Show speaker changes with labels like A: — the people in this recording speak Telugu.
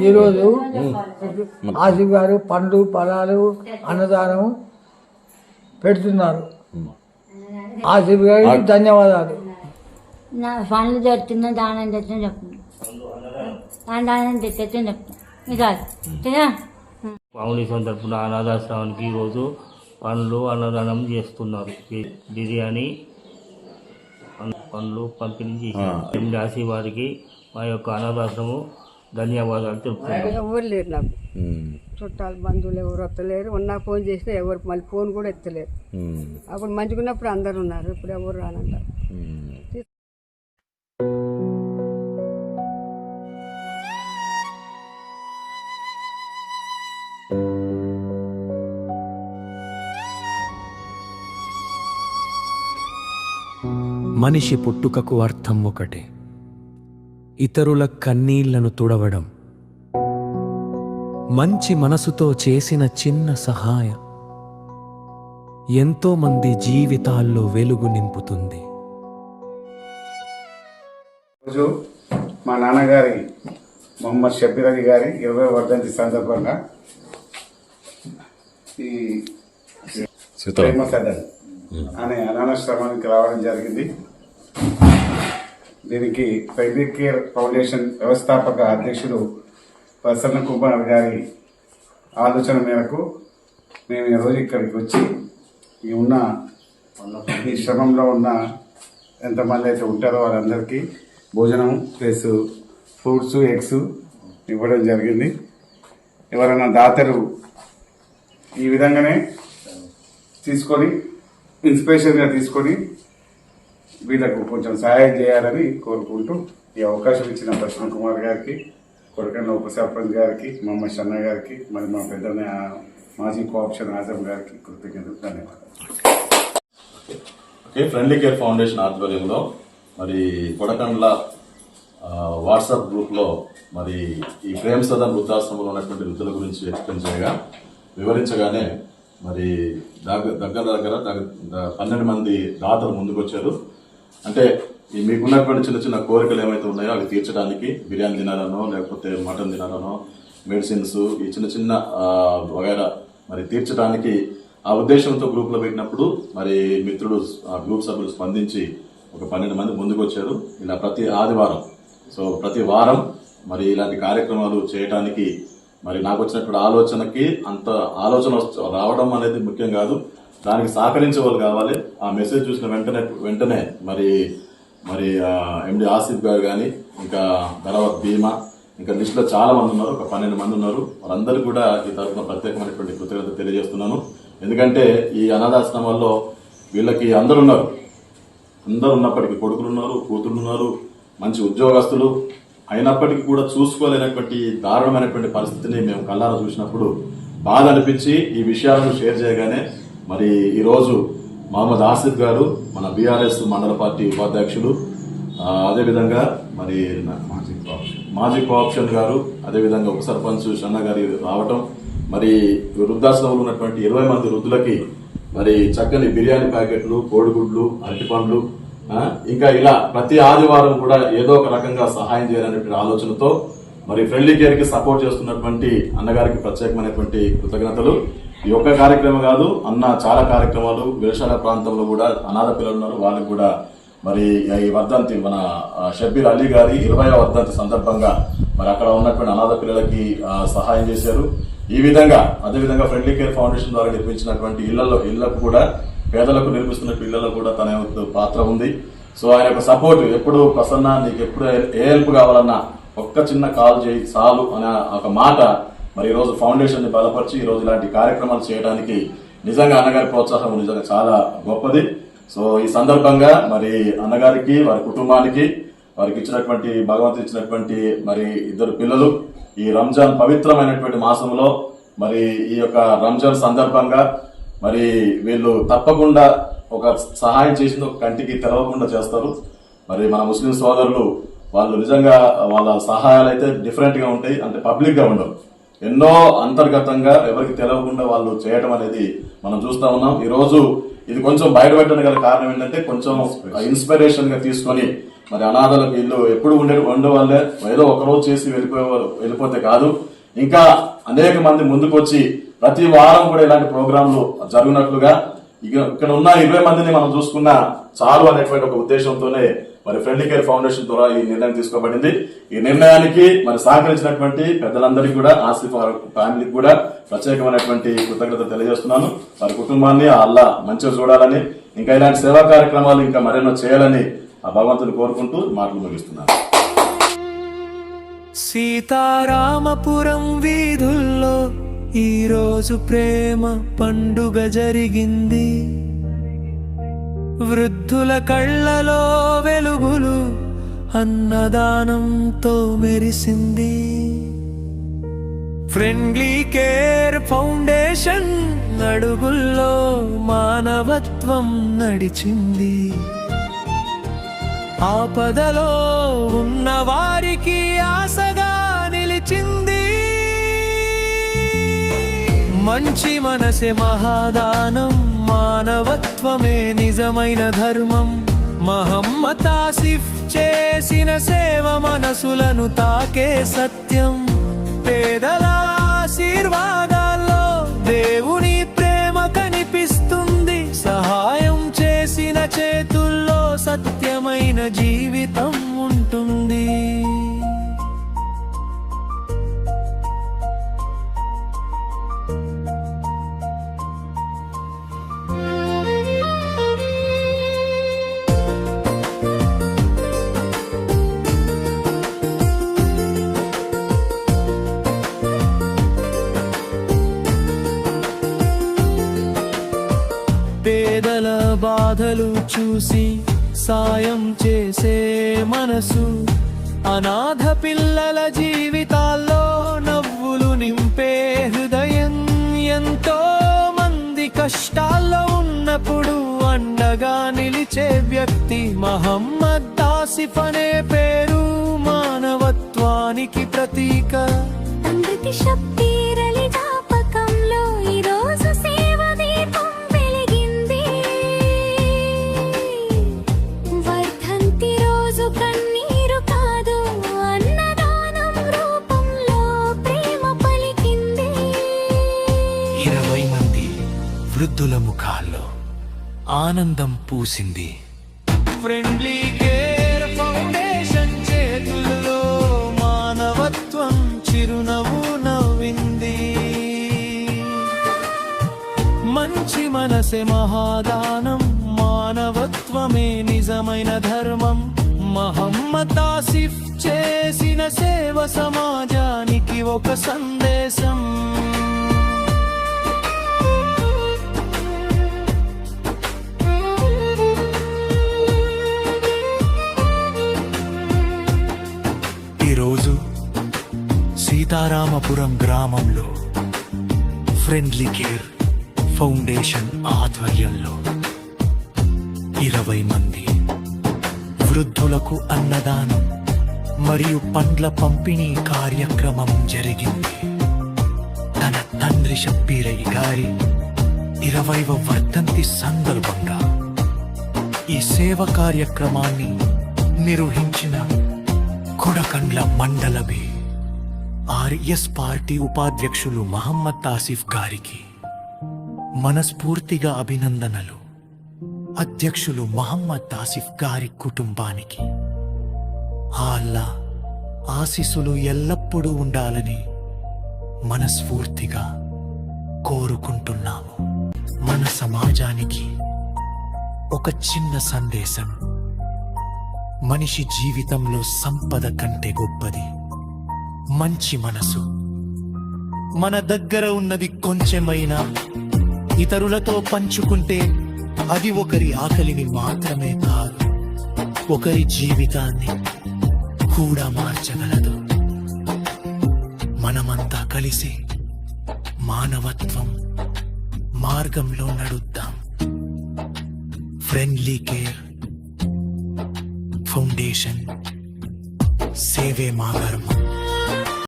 A: ఈరోజు ఆసిఫ్ గారు పండ్లు ఫలాలు అన్నదానం పెడుతున్నారు. ఆసిఫ్ గారికి ధన్యవాదాలు.
B: పండ్లు తెస్తున్నా, దానం తెస్తున్నా చెప్తున్నా, దానం తెచ్చని చెప్తున్నా.
C: ఫౌండేషన్ తరఫున అనాథాశ్రమానికి ఈరోజు పండ్లు అన్నదానం చేస్తున్నారు. బిర్యానీ పండ్లు పంపిణీ చేసి రాసి వారికి మా యొక్క అనాథాశ్రమం ధన్యవాదాలు తెలుపుతున్నారు.
D: ఎవరు లేరు నాకు, చుట్టాలు బంధువులు ఎవరు వస్తలేరు. ఉన్నా ఫోన్ చేసినా ఎవరు మళ్ళీ ఫోన్ కూడా ఎత్తలేరు. అప్పుడు మంచిగున్నప్పుడు అందరు ఉన్నారు, ఇప్పుడు ఎవరు రానంటారు.
E: మనిషి పుట్టుకకు అర్థం ఒకటే, ఇతరుల కన్నీళ్లను తుడవడం. మంచి మనసుతో చేసిన చిన్న సహాయం ఎంతో మంది జీవితాల్లో వెలుగు నింపుతుంది.
F: రోజు మా నాన్నగారి మొహమ్మద్ షబ్బీర్ అలీ గారి 20వ వర్ధంతి సందర్భంగా ఈ ప్రేమ సదన్ అనే అనాథాశ్రమానికి రావడం జరిగింది. దీనికి ఫ్రెండ్లీ కేర్ ఫౌండేషన్ వ్యవస్థాపక అధ్యక్షుడు ప్రసన్న కుమార్ గారి ఆలోచన మేరకు మేము ఈరోజు ఇక్కడికి వచ్చి ఈ శ్రమంలో ఉన్న ఎంతమంది అయితే ఉంటారో వాళ్ళందరికీ భోజనం ప్లస్ ఫ్రూట్స్ ఎగ్స్ ఇవ్వడం జరిగింది. ఎవరైనా దాతలు ఈ విధంగానే తీసుకొని ఇన్స్పిరేషన్గా తీసుకొని వీళ్ళకు కొంచెం సహాయం చేయాలని కోరుకుంటూ ఈ అవకాశం ఇచ్చిన ప్రసన్న కుమార్ గారికి, కొడకండ్ల ఉప సర్పంచ్ గారికి, మహమ్మద్ షన్నా గారికి, మరి మా పెద్ద మాజీ కోఆప్షన్ ఆజం గారికి కృతజ్ఞతలు, ధన్యవాదాలు.
G: ఫ్రెండ్లీ కేర్ ఫౌండేషన్ ఆధ్వర్యంలో మరి కొడకండ్ల వాట్సాప్ గ్రూప్లో మరి ఈ ప్రేమ సదన్ వృద్ధాశ్రమంలో ఉన్నటువంటి వృద్ధుల గురించి ఎక్స్ప్లెయిన్ వివరించగానే మరి దగ్గర 12 మంది దాతలు ముందుకు వచ్చారు. అంటే మీకున్నటువంటి చిన్న చిన్న కోరికలు ఏమైతే ఉన్నాయో అవి తీర్చడానికి, బిర్యానీ తినాలనో లేకపోతే మటన్ తినాలనో, మెడిసిన్స్, ఈ చిన్న చిన్న వగైరా మరి తీర్చడానికి ఆ ఉద్దేశంతో గ్రూప్లో పెట్టినప్పుడు మరి మిత్రుడు గ్రూప్ సభ్యులు స్పందించి ఒక 12 మంది ముందుకు వచ్చారు. ఇలా ప్రతి ఆదివారం, సో ప్రతి వారం మరి ఇలాంటి కార్యక్రమాలు చేయడానికి మరి నాకు వచ్చినటువంటి ఆలోచనకి అంత ఆలోచన రావడం అనేది ముఖ్యం కాదు, దానికి సహకరించే వాళ్ళు కావాలి. ఆ మెసేజ్ చూసిన వెంటనే మరి మరి ఎండి ఆసిఫ్ గారు కానీ, ఇంకా తర్వాత భీమా, ఇంకా లిస్టులో చాలా మంది ఉన్నారు, ఒక 12 మంది ఉన్నారు. వాళ్ళందరూ కూడా ఈ తరఫున ప్రత్యేకమైనటువంటి కృతజ్ఞత తెలియజేస్తున్నాను. ఎందుకంటే ఈ అనాథాశ్రమాల్లో వీళ్ళకి అందరు ఉన్నప్పటికీ కొడుకులు ఉన్నారు, కూతురు ఉన్నారు, మంచి ఉద్యోగస్తులు అయినప్పటికీ కూడా చూసుకోలేనటువంటి దారుణమైనటువంటి పరిస్థితిని మేము కళ్ళారా చూసినప్పుడు బాధ అనిపించి ఈ విషయాలను షేర్ చేయగానే మరి ఈరోజు మహమ్మద్ ఆసిఫ్ గారు, మన బీఆర్ఎస్ మండల పార్టీ ఉపాధ్యక్షులు, అదేవిధంగా మరి మాజీ కోఆప్షన్ గారు, అదేవిధంగా ఉప సర్పంచ్ షన్నా గారి రావటం, మరి వృద్ధాశ్రమంలో ఉన్నటువంటి 20 మంది వృద్ధులకి మరి చక్కని బిర్యానీ ప్యాకెట్లు, కోడిగుడ్లు, అరటిపండ్లు, ఇంకా ఇలా ప్రతి ఆదివారం కూడా ఏదో ఒక రకంగా సహాయం చేయాలనేటువంటి ఆలోచనతో మరి ఫ్రెండ్లీ కేర్ కి సపోర్ట్ చేస్తున్నటువంటి అన్నగారికి ప్రత్యేకమైనటువంటి కృతజ్ఞతలు. ఈ ఒక్క కార్యక్రమం కాదు, అన్న చాలా కార్యక్రమాలు విరశాల ప్రాంతంలో కూడా అనాథ పిల్లలు ఉన్నారు, వాళ్ళకి కూడా మరి ఈ వర్ధంతి మన షబ్బీర్ అలీ గారి 20వ వర్ధంతి సందర్భంగా మరి అక్కడ ఉన్నటువంటి అనాథ పిల్లలకి సహాయం చేశారు. ఈ విధంగా అదేవిధంగా ఫ్రెండ్లీ కేర్ ఫౌండేషన్ ద్వారా నిర్మించినటువంటి ఇళ్లకు కూడా, పేదలకు నిర్మిస్తున్న ఇళ్లలో కూడా తన పాత్ర ఉంది. సో ఆయన యొక్క సపోర్ట్ ఎప్పుడు, ప్రసన్న నీకు ఎప్పుడు ఏ హెల్ప్ కావాలన్నా ఒక్క చిన్న కాల్ చేయి చాలు అనే ఒక మాట మరి ఈరోజు ఫౌండేషన్ ని బలపరిచి ఈరోజు ఇలాంటి కార్యక్రమాలు చేయడానికి నిజంగా అన్నగారి ప్రోత్సాహం నిజంగా చాలా గొప్పది. సో ఈ సందర్భంగా మరి అన్నగారికి, వారి కుటుంబానికి, వారికి ఇచ్చినటువంటి భగవంతుడు ఇచ్చినటువంటి మరి 2 పిల్లలు ఈ రంజాన్ పవిత్రమైనటువంటి మాసంలో మరి ఈ యొక్క రంజాన్ సందర్భంగా మరి వీళ్ళు తప్పకుండా ఒక సహాయం చేసింది ఒక కంటికి తెలవకుండా చేస్తారు. మరి మన ముస్లిం సోదరులు వాళ్ళు నిజంగా వాళ్ళ సహాయాలు అయితే డిఫరెంట్ గా ఉంటాయి, అంటే పబ్లిక్ గా ఉండవు. ఎన్నో అంతర్గతంగా ఎవరికి తెలవకుండా వాళ్ళు చేయటం అనేది మనం చూస్తా ఉన్నాం. ఈ రోజు ఇది కొంచెం బయటపెట్టడం గల కారణం ఏంటంటే కొంచెం ఇన్స్పిరేషన్ గా తీసుకొని మరి అనాథలకు ఇల్లు ఎప్పుడు ఉండే వాళ్ళే ఏదో ఒకరోజు చేసి వెళ్ళిపోతే కాదు, ఇంకా అనేక మంది ముందుకొచ్చి ప్రతి వారం కూడా ఇలాంటి ప్రోగ్రాంలు జరుగునట్లుగా ఇక్కడ ఉన్న 20 మందిని మనం చూసుకున్నా చాలు అనేటువంటి ఒక ఉద్దేశంతోనే మరి ఫ్రెండ్లీ కేర్ ఫౌండేషన్ ద్వారా ఈ నిర్ణయం తీసుకోబడింది. ఈ నిర్ణయానికి మరి సహకరించినటువంటి పెద్దలందరికీ కూడా, ఆసిఫ్ ఫ్యామిలీకి కూడా ప్రత్యేకమైనటువంటి కృతజ్ఞతలు తెలియజేస్తున్నాను. వారి కుటుంబాన్ని అల్లా మంచిగా చూడాలని, ఇంకా ఇలాంటి సేవా కార్యక్రమాలు ఇంకా మరెన్నో చేయాలని ఆ భగవంతుని కోరుకుంటూ మాటలు ముగిస్తున్నాను.
E: సీతారామపురం వీధుల్లో ఈరోజు ప్రేమ పండుగ జరిగింది. వృద్ధుల కళ్ళలో వెలుగులు అన్నదానంతో మెరిసింది. ఫ్రెండ్లీ కేర్ ఫౌండేషన్ అడుగుల్లో మానవత్వం నడిచింది. ఆపదలో ఉన్న వారికి ఆశగా నిలిచింది. మంచి మనసే మహాదానం, మానవత్వమే నిజమైన ధర్మం. మహమ్మద్ ఆసిఫ్ చేసిన సేవ మనసులను తాకే సత్యం. పేదల ఆశీర్వాదాల్లో దేవుని ప్రేమ కనిపిస్తుంది. సహాయం చేసిన చేతుల్లో సత్యమైన జీవితం ఉంటుంది. పేదల బాధలు చూసి సాయం చేసే మనసు, అనాథ పిల్లల జీవితాల్లో నవ్వులు నింపే హృదయం. ఎంతో మంది కష్టాల్లో ఉన్నప్పుడు అండగా నిలిచే వ్యక్తి మహమ్మద్ ఆసిఫ్ అనే పేరు మానవత్వానికి ప్రతీక.
H: అమృత శక్తి రలి జ్ఞాపకంలో ఈరోజు సేవ దీపం వెలిగింది. వర్ధంతి రోజు కన్నీరు కాదు, అన్నదానం రూపంలో ప్రేమ పలికింది.
E: 20 మంది వృద్ధుల ముఖాల్లో ఆనందం పూసింది. ఫ్రెండ్లీ కేర్ ఫౌండేషన్ చేతుల్లో మానవత్వం చిరునవ్వు నవ్వింది. మంచి మనసే మహాదానం, మానవత్వమే నిజమైన ధర్మం. మహమ్మద్ ఆసిఫ్ చేసిన సేవ సమాజానికి ఒక సందేశం. ఈరోజు సీతారామపురం గ్రామంలో ఫ్రెండ్లీ కేర్ ఫౌండేషన్ ఆధ్వర్యంలో 20 మంది వృద్ధులకు అన్నదానం మరియు పండ్ల పంపిణీ కార్యక్రమం జరిగింది. తన తండ్రి షబ్బీరయ్య గారి 20వ వర్ధంతి సందర్భంగా ఈ సేవ కార్యక్రమాన్ని నిర్వహించిన కొడకండ్ల మండలబి ఆర్ఎస్ పార్టీ ఉపాధ్యక్షులు మహమ్మద్ ఆసిఫ్ గారికి మనస్ఫూర్తిగా అభినందనలు. అధ్యక్షులు మహమ్మద్ ఆసిఫ్ గారి కుటుంబానికి అల్లా ఆశీస్సులు ఎల్లప్పుడూ ఉండాలని మనస్ఫూర్తిగా కోరుకుంటున్నాము. మన సమాజానికి ఒక చిన్న సందేశం. మనిషి జీవితంలో సంపద కంటే గొప్పది మంచి మనసు. మన దగ్గర ఉన్నది కొంచెమైనా ఇతరులతో పంచుకుంటే అది ఒకరి ఆకలిని మాత్రమే కాదు, ఒకరి జీవితాన్ని కూడా మార్చగలదు. మనమంతా కలిసి మానవత్వం మార్గంలో నడుద్దాం. ఫ్రెండ్లీ కేర్ ఫౌండేషన్ సేవే మా ధర్మం.